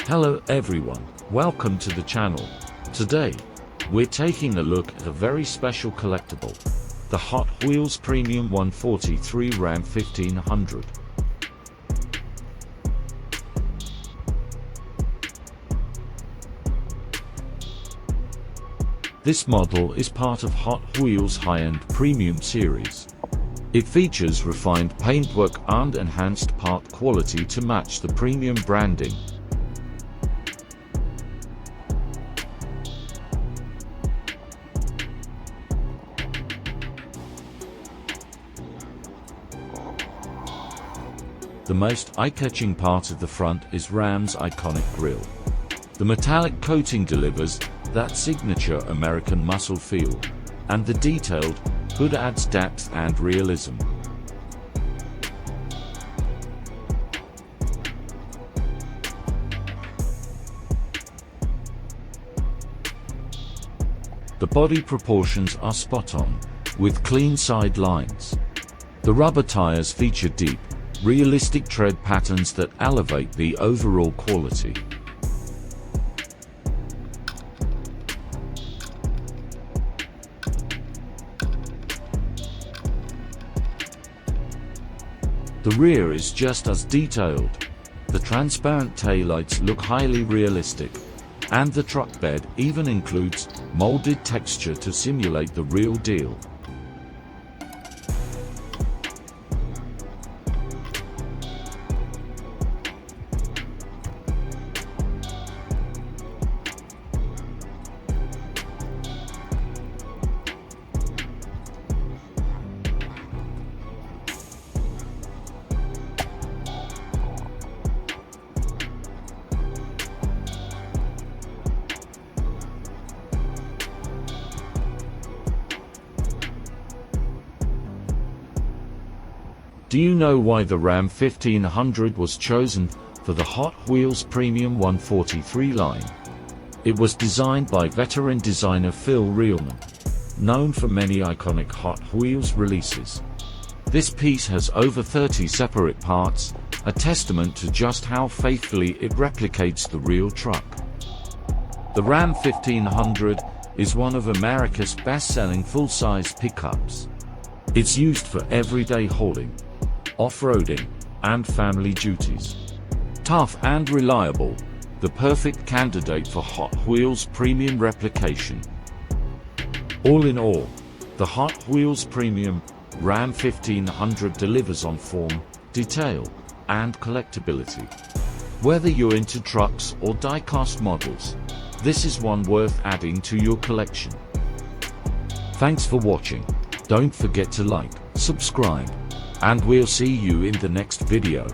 Hello everyone, welcome to the channel. Today, we're taking a look at a very special collectible, the Hot Wheels Premium 143 Ram 1500. This model is part of Hot Wheels high-end premium series. It features refined paintwork and enhanced part quality to match the premium branding. The most eye-catching part of the front is Ram's iconic grille. The metallic coating delivers that signature American muscle feel, and the detailed hood adds depth and realism. The body proportions are spot on, with clean side lines. The rubber tires feature deep, realistic tread patterns that elevate the overall quality. The rear is just as detailed. The transparent taillights look highly realistic, and the truck bed even includes molded texture to simulate the real deal. Do you know why the Ram 1500 was chosen for the Hot Wheels Premium 143 line? It was designed by veteran designer Phil Riehlman, known for many iconic Hot Wheels releases. This piece has over 30 separate parts, a testament to just how faithfully it replicates the real truck. The Ram 1500 is one of America's best-selling full-size pickups. It's used for everyday hauling, off-roading, and family duties. Tough and reliable, the perfect candidate for Hot Wheels premium replication. All in all, the Hot Wheels Premium Ram 1500 delivers on form, detail, and collectability. Whether you're into trucks or die-cast models, this is one worth adding to your collection. Thanks for watching. Don't forget to like, subscribe, and we'll see you in the next video.